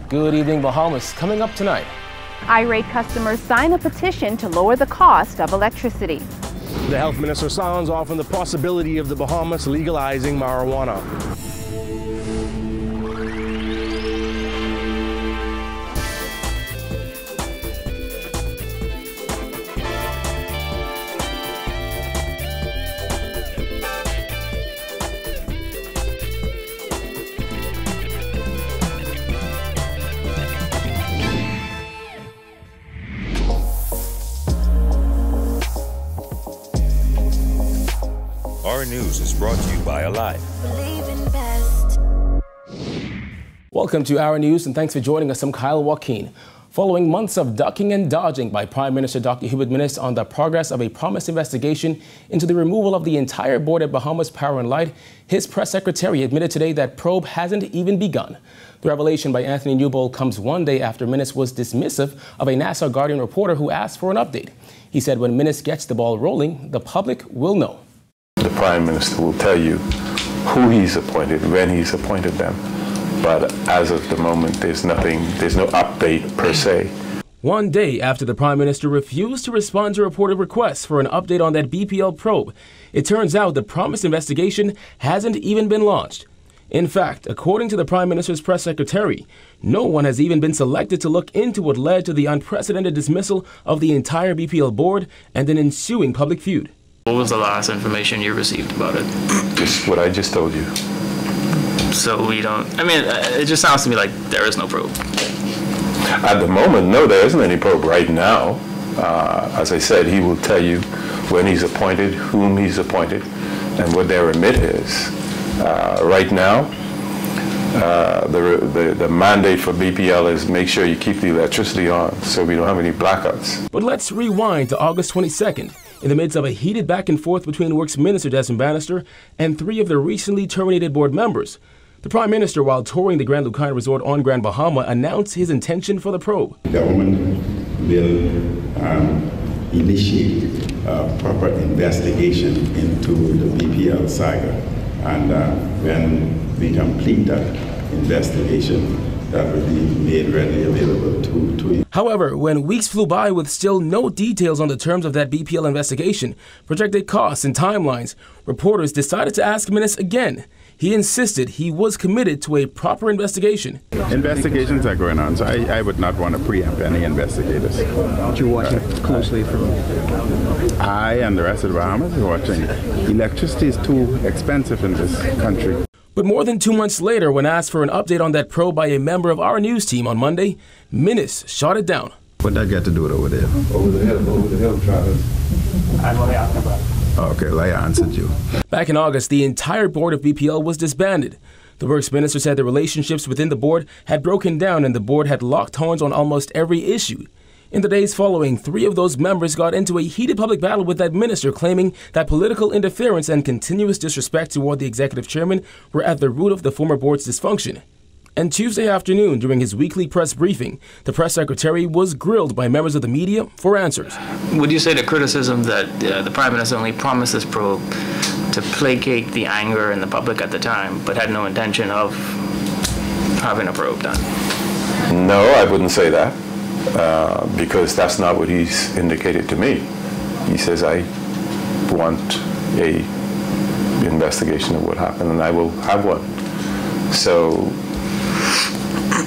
Good evening, Bahamas. Coming up tonight. Irate customers sign a petition to lower the cost of electricity. The health minister sounds off on the possibility of the Bahamas legalizing marijuana. Our News is brought to you by Alive. Welcome to Our News and thanks for joining us. I'm Kyle WALKINE. Following months of ducking and dodging by Prime Minister Dr. HUBERT MINNIS on the progress of a promised investigation into the removal of the entire board at Bahamas Power and Light, his press secretary admitted today that probe hasn't even begun. The revelation by Anthony NEWBOLD comes one day after MINNIS was dismissive of a NASA Guardian reporter who asked for an update. He said when MINNIS gets the ball rolling, the public will know. The Prime Minister will tell you who he's appointed, when he's appointed them. But as of the moment, there's no update per se. One day after the Prime Minister refused to respond to reported requests for an update on that BPL probe, it turns out the promised investigation hasn't even been launched. In fact, according to the Prime Minister's press secretary, no one has even been selected to look into what led to the unprecedented dismissal of the entire BPL board and an ensuing public feud. What was the last information you received about it? Just what I just told you. So we don't, I mean, it just sounds to me like there is no probe. At the moment, no, there isn't any probe right now. As I said, he will tell you when he's appointed, whom he's appointed, and what their remit is. Right now, the mandate for BPL is make sure you keep the electricity on so we don't have any blackouts. But let's rewind to August 22nd. In the midst of a heated back and forth between Works Minister Desmond Bannister and three of the recently terminated board members, the Prime Minister, while touring the Grand LEGALIZATION resort on Grand Bahama, announced his intention for the probe. The government will initiate a proper investigation into the BPL saga, and when we complete that investigation, that will be made readily available to you. However, when weeks flew by with still no details on the terms of that BPL investigation, projected costs and timelines, reporters decided to ask MINNIS again. He insisted he was committed to a proper investigation. Investigations are going on, so I would not want to preempt any investigators. But you're watching closely from... I and the rest of the Bahamas are watching. Electricity is too expensive in this country. But more than 2 months later, when asked for an update on that probe by a member of our news team on Monday, MINNIS shot it down. What did I get to do it over there? Over the hill, Travis. And what I asked about. Okay, well, I answered you. Back in August, the entire board of BPL was disbanded. The Works Minister said the relationships within the board had broken down and the board had locked horns on almost every issue. In the days following, 3 of those members got into a heated public battle with that minister, claiming that political interference and continuous disrespect toward the executive chairman were at the root of the former board's dysfunction. And Tuesday afternoon, during his weekly press briefing, the press secretary was grilled by members of the media for answers. Would you say the criticism that the Prime Minister only promised this probe to placate the anger in the public at the time, but had no intention of having a probe done? No, I wouldn't say that. Because that's not what he's indicated to me. He says, I want a investigation of what happened and I will have one. So,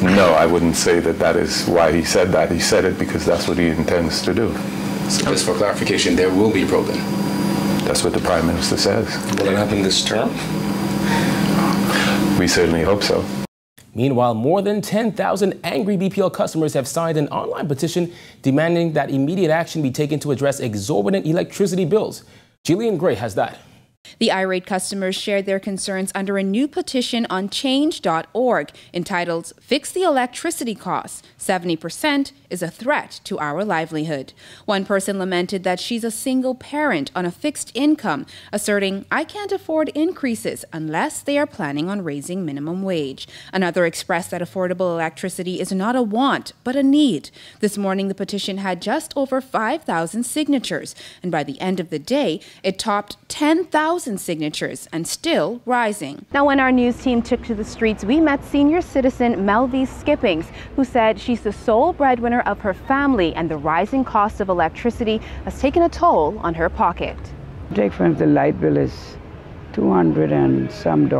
no, I wouldn't say that that is why he said that. He said it because that's what he intends to do. So just for clarification, there will be probing? That's what the Prime Minister says. Will it happen this term? We certainly hope so. Meanwhile, more than 10,000 angry BPL customers have signed an online petition demanding that immediate action be taken to address exorbitant electricity bills. Jillian Gray has that. The irate customers shared their concerns under a new petition on change.org entitled "Fix the Electricity Costs. 70% is a threat to our livelihood." One person lamented that she's a single parent on a fixed income, asserting, "I can't afford increases unless they are planning on raising minimum wage." Another expressed that affordable electricity is not a want, but a need. This morning, the petition had just over 5,000 signatures, and by the end of the day, it topped 10,000 1,000 signatures and still rising. Now, when our news team took to the streets, we met senior citizen MINNIS Skippings, who said she's the sole breadwinner of her family and the rising cost of electricity has taken a toll on her pocket. Take for instance, the light bill is $200 and some,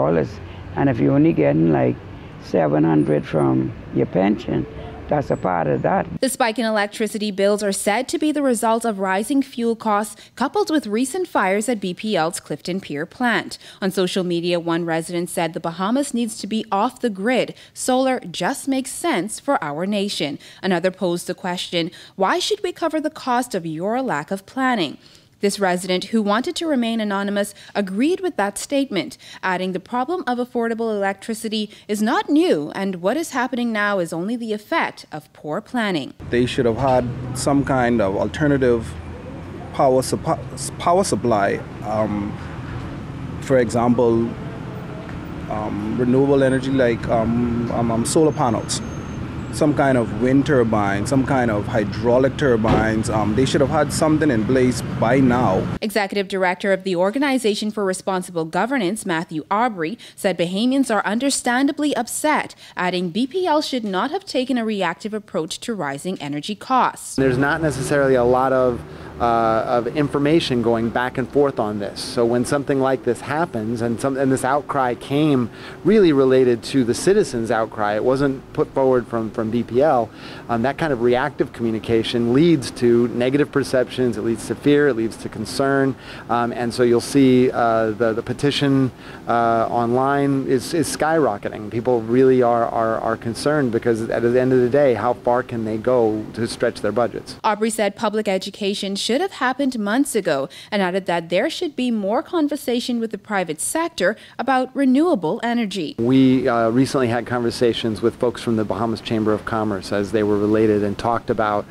and if you're only getting like $700 from your pension, that's a part of that. The spike in electricity bills are said to be the result of rising fuel costs coupled with recent fires at BPL's Clifton Pier plant. On social media, one resident said the Bahamas needs to be off the grid. Solar just makes sense for our nation. Another posed the question, why should we cover the cost of your lack of planning? This resident, who wanted to remain anonymous, agreed with that statement, adding the problem of affordable electricity is not new and what is happening now is only the effect of poor planning. They should have had some kind of alternative power supply, for example, renewable energy like solar panels. Some kind of wind turbine, some kind of hydraulic turbines. They should have had something in place by now. Executive Director of the Organization for Responsible Governance, Matthew AUBRY, said Bahamians are understandably upset, adding BPL should not have taken a reactive approach to rising energy costs. There's not necessarily a lot of information going back and forth on this. So when something like this happens, and this outcry came really related to the citizens' outcry, it wasn't put forward from BPL, that kind of reactive communication leads to negative perceptions, it leads to fear, it leads to concern, and so you'll see the petition online is skyrocketing. People really are concerned because at the end of the day, how far can they go to stretch their budgets? AUBRY said public education should have happened months ago and added that there should be more conversation with the private sector about renewable energy. We recently had conversations with folks from the Bahamas Chamber of Commerce as they were related and talked about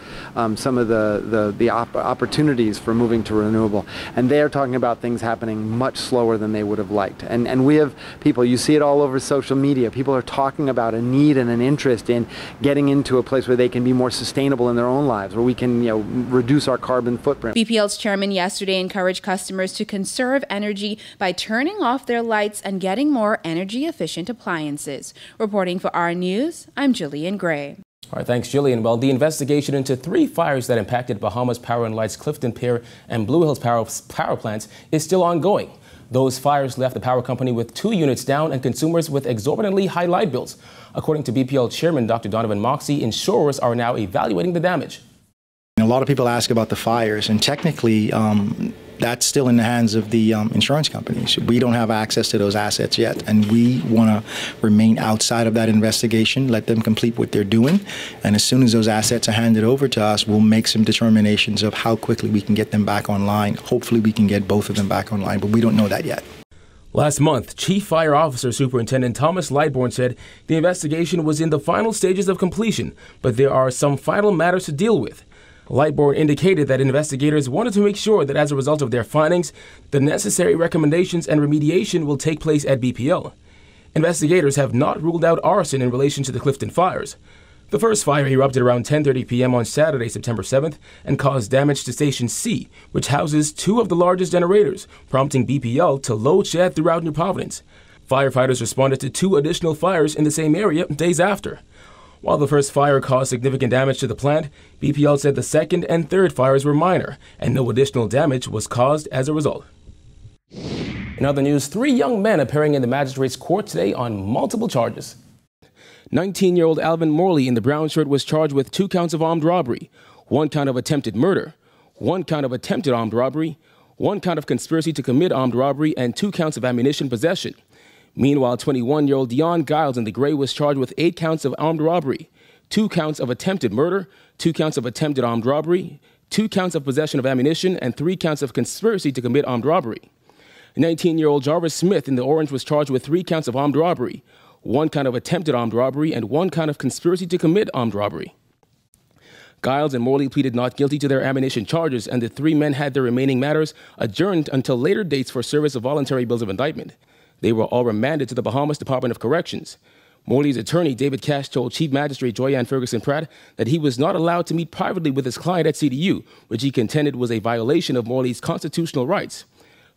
some of the opportunities for moving to renewable. And they're talking about things happening much slower than they would have liked. And we have people, you see it all over social media, people are talking about a need and an interest in getting into a place where they can be more sustainable in their own lives, where we can reduce our carbon footprint. BPL's chairman yesterday encouraged customers to conserve energy by turning off their lights and getting more energy-efficient appliances. Reporting for our News, I'm Jillian Gray. All right, thanks, Jillian. Well, the investigation into 3 fires that impacted Bahamas Power and Light's Clifton Pier and Blue Hills power plants is still ongoing. Those fires left the power company with 2 units down and consumers with exorbitantly high light bills. According to BPL Chairman Dr. DONOVAN, MOXEY, insurers are now evaluating the damage. A lot of people ask about the fires, and technically that's still in the hands of the insurance companies. We don't have access to those assets yet, and we want to remain outside of that investigation, let them complete what they're doing, and as soon as those assets are handed over to us, we'll make some determinations of how quickly we can get them back online. Hopefully we can get both of them back online, but we don't know that yet. Last month, Chief Fire Officer Superintendent Thomas Lightbourne said the investigation was in the final stages of completion, but there are some final matters to deal with. Lightbourne indicated that investigators wanted to make sure that as a result of their findings, the necessary recommendations and remediation will take place at BPL. Investigators have not ruled out arson in relation to the Clifton fires. The first fire erupted around 10:30 p.m. on Saturday, September 7th, and caused damage to Station C, which houses 2 of the largest generators, prompting BPL to load shed throughout New Providence. Firefighters responded to 2 additional fires in the same area days after. While the first fire caused significant damage to the plant, BPL said the second and third fires were minor, and no additional damage was caused as a result. In other news, 3 young men appearing in the magistrate's court today on multiple charges. 19-year-old Alvin Morley in the brown shirt was charged with 2 counts of armed robbery, 1 count of attempted murder, 1 count of attempted armed robbery, 1 count of conspiracy to commit armed robbery, and 2 counts of ammunition possession. Meanwhile, 21-year-old Dion Giles in the gray was charged with 8 counts of armed robbery, 2 counts of attempted murder, 2 counts of attempted armed robbery, 2 counts of possession of ammunition, and 3 counts of conspiracy to commit armed robbery. 19-year-old Jarvis Smith in the orange was charged with 3 counts of armed robbery, 1 count of attempted armed robbery, and 1 count of conspiracy to commit armed robbery. Giles and Morley pleaded not guilty to their ammunition charges, and the 3 men had their remaining matters adjourned until later dates for service of voluntary bills of indictment. They were all remanded to the Bahamas Department of Corrections. Morley's attorney, David Cash, told Chief Magistrate Joyanne Ferguson Pratt that he was not allowed to meet privately with his client at CDU, which he contended was a violation of Morley's constitutional rights.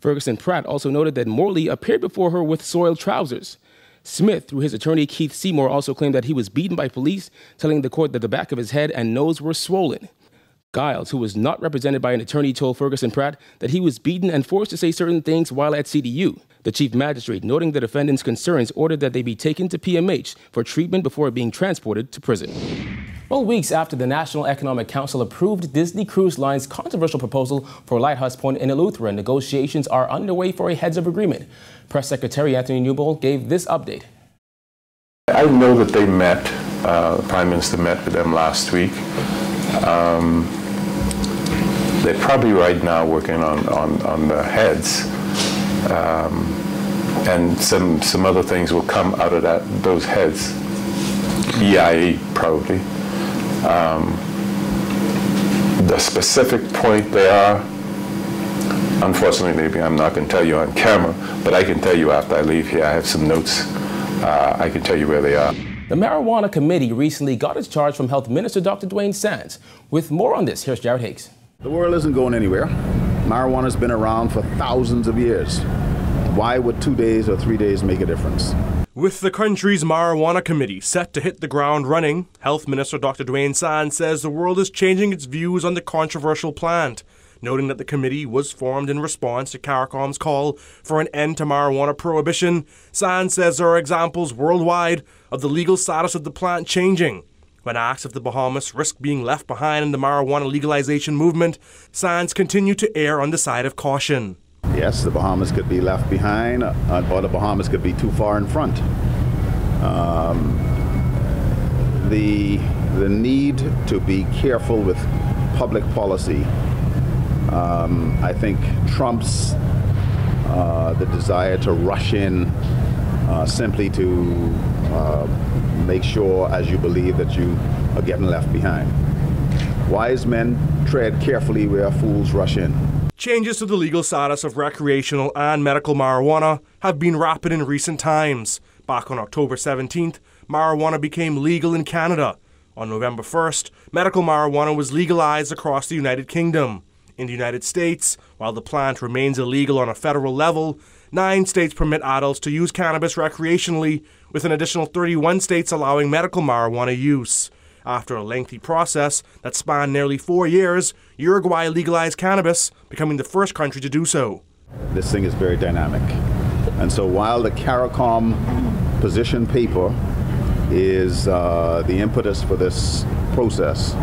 Ferguson Pratt also noted that Morley appeared before her with soiled trousers. Smith, through his attorney Keith Seymour, also claimed that he was beaten by police, telling the court that the back of his head and nose were swollen. Giles, who was not represented by an attorney, told Ferguson Pratt that he was beaten and forced to say certain things while at CDU. The chief magistrate, noting the defendant's concerns, ordered that they be taken to PMH for treatment before being transported to prison. Well, weeks after the National Economic Council approved Disney Cruise Line's controversial proposal for Lighthouse Point in Eleuthera, negotiations are underway for a heads-of agreement. Press Secretary Anthony Newbold gave this update. I know that they met, the Prime Minister met with them last week. They're probably right now working on the heads, and some other things will come out of those heads. EIE probably. The specific point they are, unfortunately, maybe I'm not going to tell you on camera, but I can tell you after I leave here. I have some notes. I can tell you where they are. The Marijuana Committee recently got its charge from Health Minister Dr. DUANE Sands. With more on this, here's Jared Higgs. The world isn't going anywhere. Marijuana's been around for thousands of years. Why would 2 days or 3 days make a difference? With the country's Marijuana Committee set to hit the ground running, Health Minister Dr. DUANE Sands says the world is changing its views on the controversial plant, noting that the committee was formed in response to CARICOM's call for an end to marijuana prohibition. Sands says there are examples worldwide of the legal status of the plant changing. When asked if the Bahamas risk being left behind in the marijuana legalization movement, Sands continued to err on the side of caution. Yes, the Bahamas could be left behind, or the Bahamas could be too far in front. The need to be careful with public policy, I think, trumps the desire to rush in simply to make sure, as you believe, that you are getting left behind. Wise men tread carefully where fools rush in. Changes to the legal status of recreational and medical marijuana have been rapid in recent times. Back on October 17th, marijuana became legal in Canada. On November 1st, medical marijuana was legalized across the United Kingdom. In the United States, while the plant remains illegal on a federal level, 9 states permit adults to use cannabis recreationally, with an additional 31 states allowing medical marijuana use. After a lengthy process that spanned nearly 4 years, Uruguay legalized cannabis, becoming the first country to do so. This thing is very dynamic. And so while the CARICOM position paper is the impetus for this process,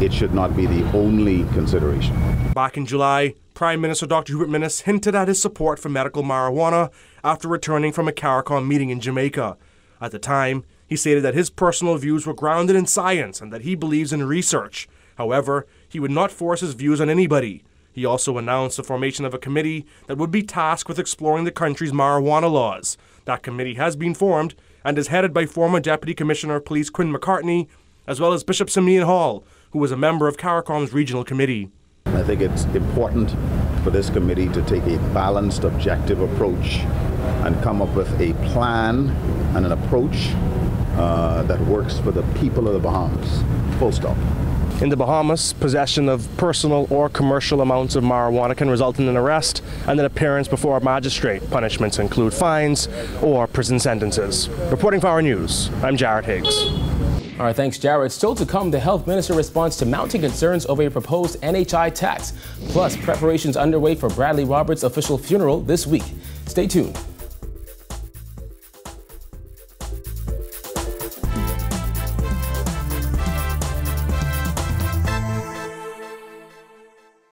it should not be the only consideration. Back in July, Prime Minister Dr. Hubert MINNIS hinted at his support for medical marijuana after returning from a CARICOM meeting in Jamaica. At the time, he stated that his personal views were grounded in science and that he believes in research. However, he would not force his views on anybody. He also announced the formation of a committee that would be tasked with exploring the country's marijuana laws. That committee has been formed and is headed by former Deputy Commissioner of Police Quinn McCartney, as well as Bishop Simeon Hall, who was a member of CARICOM's regional committee. I think it's important for this committee to take a balanced, objective approach and come up with a plan and an approach that works for the people of the Bahamas. Full stop. In the Bahamas, possession of personal or commercial amounts of marijuana can result in an arrest and an appearance before a magistrate. Punishments include fines or prison sentences. Reporting for Our News, I'm Jared Higgs. All right, thanks, Jared. Still to come, the health minister responds to mounting concerns over a proposed NHI tax. Plus, preparations underway for Bradley Roberts' official funeral this week. Stay tuned.